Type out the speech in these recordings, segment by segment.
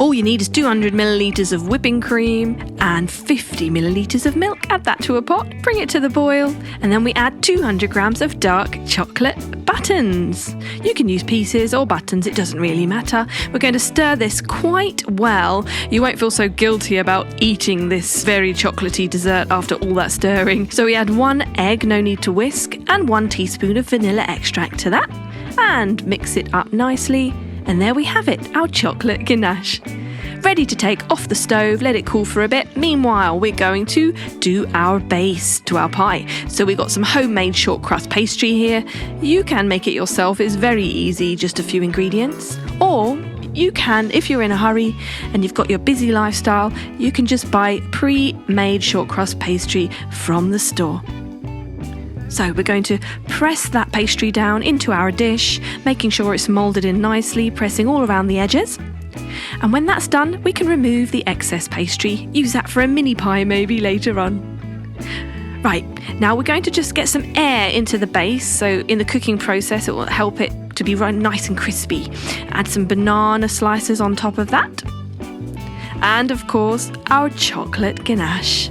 All you need is 200 millilitres of whipping cream and 50 millilitres of milk. Add that to a pot, bring it to the boil, and then we add 200 grams of dark chocolate buttons. You can use pieces or buttons, it doesn't really matter. We're going to stir this quite well. You won't feel so guilty about eating this very chocolatey dessert after all that stirring. So we add 1 egg, no need to whisk, and 1 teaspoon of vanilla extract to that, and mix it up nicely. And there we have it, our chocolate ganache. Ready to take off the stove, let it cool for a bit. Meanwhile, we're going to do our base to our pie. So we've got some homemade short crust pastry here. You can make it yourself, it's very easy, just a few ingredients. Or you can, if you're in a hurry and you've got your busy lifestyle, you can just buy pre-made short crust pastry from the store. So we're going to press that pastry down into our dish, making sure it's moulded in nicely, pressing all around the edges. And when that's done, we can remove the excess pastry, use that for a mini pie maybe later on. Right, now we're going to just get some air into the base, so in the cooking process it will help it to be nice and crispy. Add some banana slices on top of that. And of course, our chocolate ganache.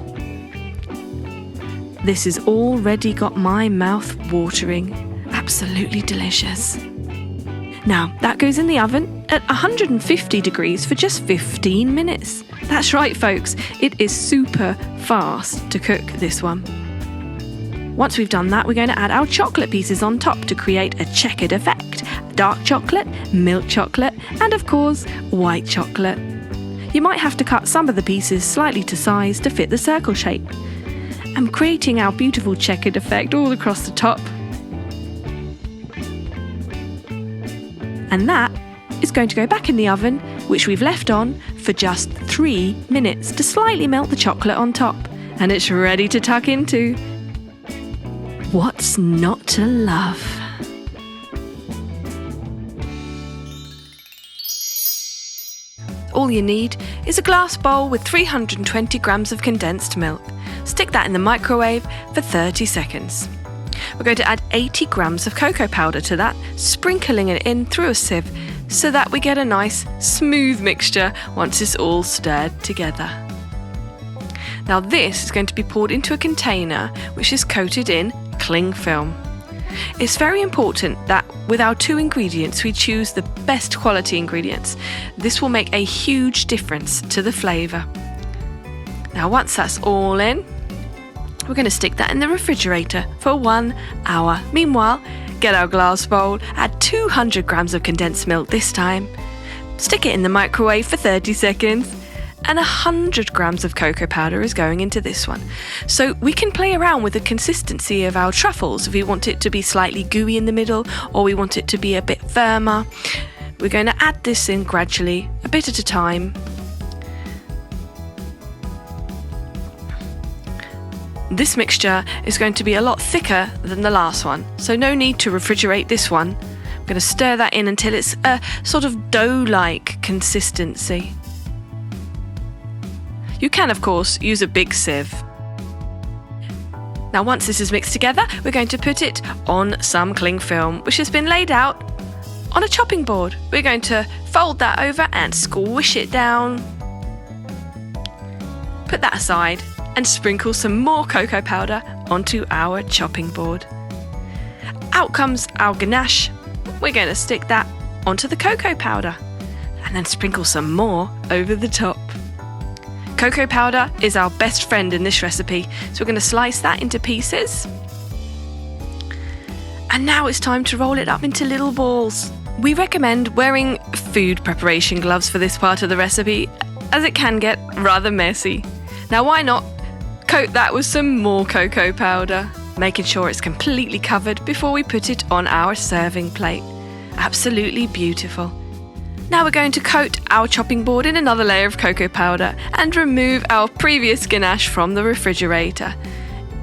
This has already got my mouth watering. Absolutely delicious. Now, that goes in the oven at 150 degrees for just 15 minutes. That's right, folks. It is super fast to cook this one. Once we've done that, we're going to add our chocolate pieces on top to create a checkered effect. Dark chocolate, milk chocolate, and of course, white chocolate. You might have to cut some of the pieces slightly to size to fit the circle shape. I'm creating our beautiful checkered effect all across the top. And that is going to go back in the oven, which we've left on for just 3 minutes to slightly melt the chocolate on top. And it's ready to tuck into. What's not to love? All you need is a glass bowl with 320 grams of condensed milk. Stick that in the microwave for 30 seconds. We're going to add 80 grams of cocoa powder to that, sprinkling it in through a sieve so that we get a nice smooth mixture once it's all stirred together. Now this is going to be poured into a container which is coated in cling film. It's very important that with our 2 ingredients we choose the best quality ingredients. This will make a huge difference to the flavour. Now once that's all in, we're going to stick that in the refrigerator for 1 hour. Meanwhile, get our glass bowl, add 200 grams of condensed milk this time, stick it in the microwave for 30 seconds, and 100 grams of cocoa powder is going into this one. So we can play around with the consistency of our truffles if we want it to be slightly gooey in the middle or we want it to be a bit firmer. We're going to add this in gradually, a bit at a time. This mixture is going to be a lot thicker than the last one, so no need to refrigerate this one. I'm going to stir that in until it's a sort of dough-like consistency. You can, of course, use a big sieve. Now once this is mixed together, we're going to put it on some cling film, which has been laid out on a chopping board. We're going to fold that over and squish it down. Put that aside and sprinkle some more cocoa powder onto our chopping board. Out comes our ganache. We're going to stick that onto the cocoa powder and then sprinkle some more over the top. Cocoa powder is our best friend in this recipe, so we're going to slice that into pieces. And now it's time to roll it up into little balls. We recommend wearing food preparation gloves for this part of the recipe, as it can get rather messy. Now why not coat that with some more cocoa powder, making sure it's completely covered before we put it on our serving plate. Absolutely beautiful. Now we're going to coat our chopping board in another layer of cocoa powder and remove our previous ganache from the refrigerator.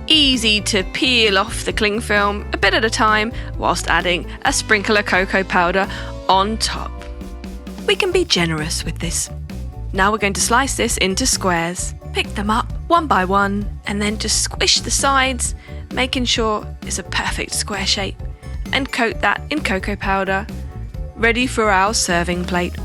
Easy to peel off the cling film a bit at a time whilst adding a sprinkle of cocoa powder on top. We can be generous with this. Now we're going to slice this into squares. Pick them up one by one and then just squish the sides, making sure it's a perfect square shape, and coat that in cocoa powder, ready for our serving plate.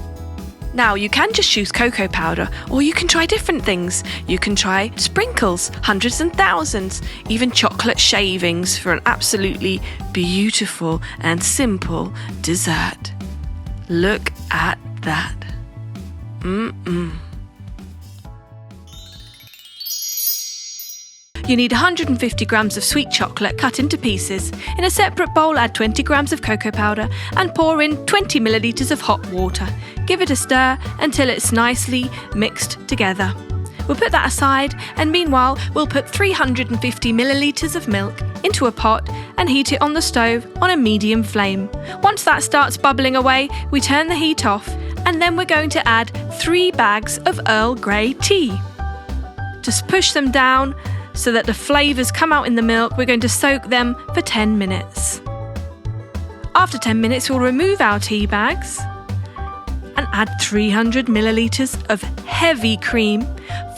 Now you can just choose cocoa powder, or you can try different things. You can try sprinkles, hundreds and thousands, even chocolate shavings for an absolutely beautiful and simple dessert. Look at that. You need 150 grams of sweet chocolate cut into pieces. In a separate bowl, add 20 grams of cocoa powder and pour in 20 millilitres of hot water. Give it a stir until it's nicely mixed together. We'll put that aside, and meanwhile, we'll put 350 millilitres of milk into a pot and heat it on the stove on a medium flame. Once that starts bubbling away, we turn the heat off, and then we're going to add 3 bags of Earl Grey tea. Just push them down so that the flavours come out in the milk. We're going to soak them for 10 minutes. After 10 minutes, we'll remove our tea bags and add 300 millilitres of heavy cream,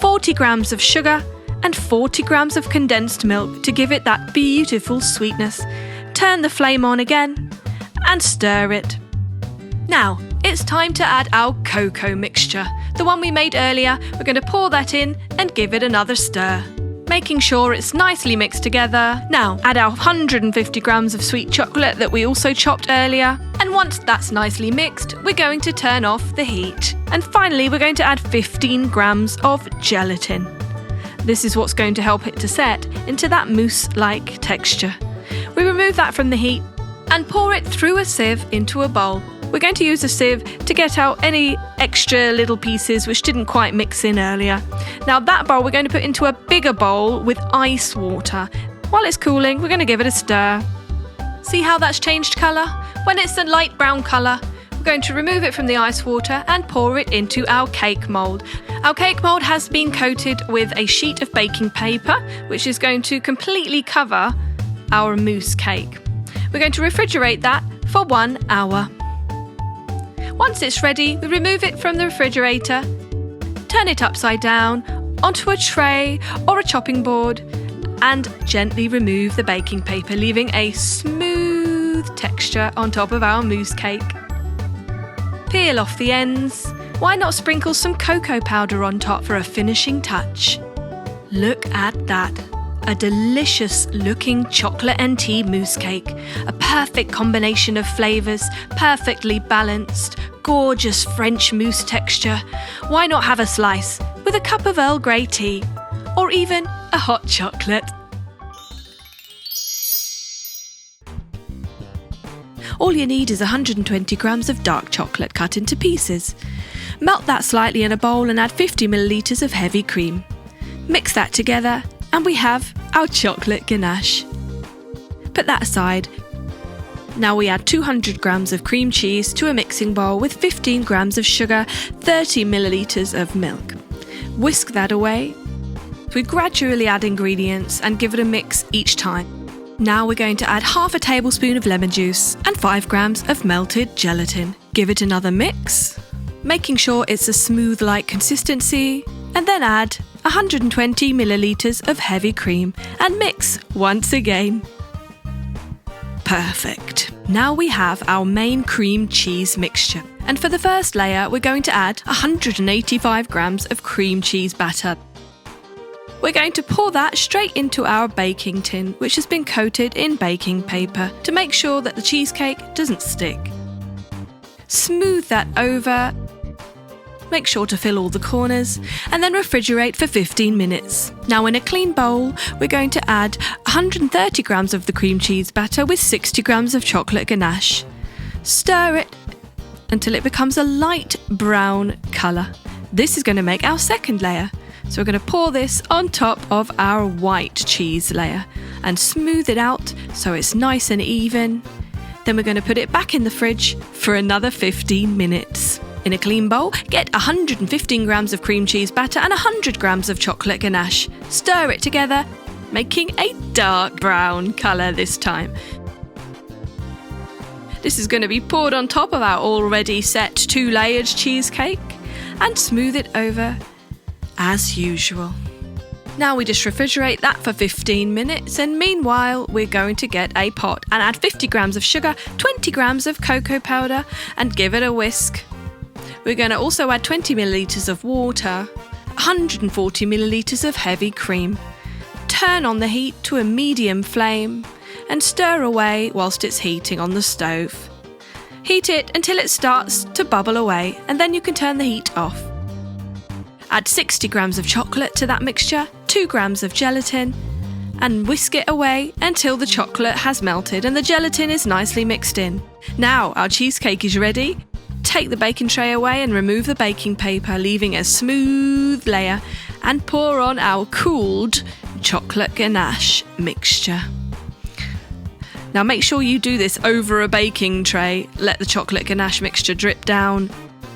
40 grams of sugar and 40 grams of condensed milk to give it that beautiful sweetness. Turn the flame on again and stir it. Now, it's time to add our cocoa mixture. The one we made earlier, we're going to pour that in and give it another stir, making sure it's nicely mixed together. Now, add our 150 grams of sweet chocolate that we also chopped earlier. And once that's nicely mixed, we're going to turn off the heat. And finally, we're going to add 15 grams of gelatin. This is what's going to help it to set into that mousse-like texture. We remove that from the heat and pour it through a sieve into a bowl. We're going to use a sieve to get out any extra little pieces which didn't quite mix in earlier. Now that bowl we're going to put into a bigger bowl with ice water. While it's cooling, we're going to give it a stir. See how that's changed colour? When it's a light brown colour, we're going to remove it from the ice water and pour it into our cake mould. Our cake mould has been coated with a sheet of baking paper, which is going to completely cover our mousse cake. We're going to refrigerate that for 1 hour. Once it's ready, we remove it from the refrigerator, turn it upside down onto a tray or a chopping board, and gently remove the baking paper, leaving a smooth texture on top of our mousse cake. Peel off the ends. Why not sprinkle some cocoa powder on top for a finishing touch? Look at that. A delicious looking chocolate and tea mousse cake. A perfect combination of flavours, perfectly balanced, gorgeous French mousse texture. Why not have a slice with a cup of Earl Grey tea or even a hot chocolate? All you need is 120 grams of dark chocolate cut into pieces. Melt that slightly in a bowl and add 50 millilitres of heavy cream. Mix that together and we have our chocolate ganache. Put that aside. Now we add 200 grams of cream cheese to a mixing bowl with 15 grams of sugar, 30 millilitres of milk. Whisk that away. We gradually add ingredients and give it a mix each time. Now we're going to add half a tablespoon of lemon juice and 5 grams of melted gelatin. Give it another mix, making sure it's a smooth-like consistency, and then add 120 millilitres of heavy cream and mix once again. Perfect. Now we have our main cream cheese mixture. And for the first layer, we're going to add 185 grams of cream cheese batter. We're going to pour that straight into our baking tin, which has been coated in baking paper to make sure that the cheesecake doesn't stick. Smooth that over. Make sure to fill all the corners and then refrigerate for 15 minutes. Now in a clean bowl, we're going to add 130 grams of the cream cheese batter with 60 grams of chocolate ganache. Stir it until it becomes a light brown colour. This is going to make our second layer. So we're going to pour this on top of our white cheese layer and smooth it out so it's nice and even. Then we're going to put it back in the fridge for another 15 minutes. In a clean bowl, get 115 grams of cream cheese batter and 100 grams of chocolate ganache. Stir it together, making a dark brown colour this time. This is going to be poured on top of our already set 2-layered cheesecake and smooth it over as usual. Now we just refrigerate that for 15 minutes, and meanwhile we're going to get a pot and add 50 grams of sugar, 20 grams of cocoa powder and give it a whisk. We're going to also add 20 millilitres of water, 140 millilitres of heavy cream. Turn on the heat to a medium flame and stir away whilst it's heating on the stove. Heat it until it starts to bubble away, and then you can turn the heat off. Add 60 grams of chocolate to that mixture, 2 grams of gelatin, and whisk it away until the chocolate has melted and the gelatin is nicely mixed in. Now our cheesecake is ready. Take the baking tray away and remove the baking paper, leaving a smooth layer, and pour on our cooled chocolate ganache mixture. Now make sure you do this over a baking tray. Let the chocolate ganache mixture drip down.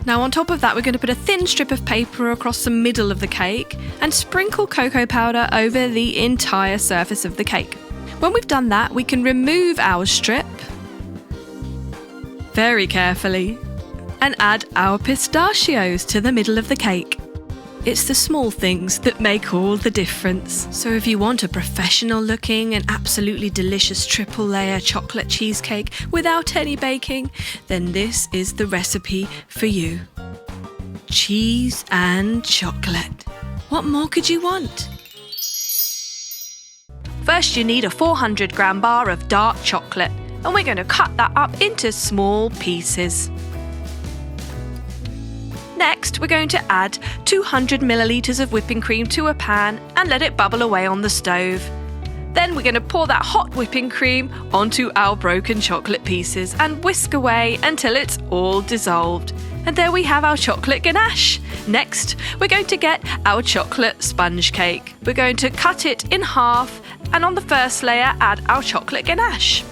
Now on top of that, we're going to put a thin strip of paper across the middle of the cake and sprinkle cocoa powder over the entire surface of the cake. When we've done that, we can remove our strip very carefully and add our pistachios to the middle of the cake. It's the small things that make all the difference. So if you want a professional looking and absolutely delicious triple layer chocolate cheesecake without any baking, then this is the recipe for you. Cheese and chocolate. What more could you want? First you need a 400 gram bar of dark chocolate, and we're going to cut that up into small pieces. Next, we're going to add 200 millilitres of whipping cream to a pan and let it bubble away on the stove. Then we're going to pour that hot whipping cream onto our broken chocolate pieces and whisk away until it's all dissolved. And there we have our chocolate ganache. Next, we're going to get our chocolate sponge cake. We're going to cut it in half and on the first layer add our chocolate ganache.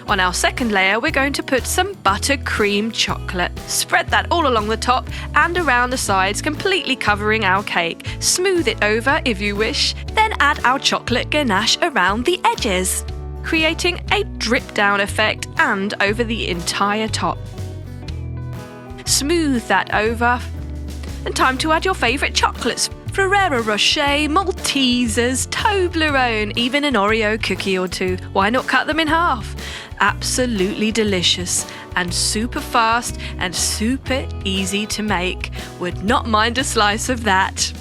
On our second layer, we're going to put some buttercream chocolate. Spread that all along the top and around the sides, completely covering our cake. Smooth it over if you wish, then add our chocolate ganache around the edges, creating a drip down effect and over the entire top. Smooth that over, and time to add your favourite chocolates. Ferrero Rocher, Maltesers, Toblerone, even an Oreo cookie or two. Why not cut them in half? Absolutely delicious and super fast and super easy to make. Would not mind a slice of that.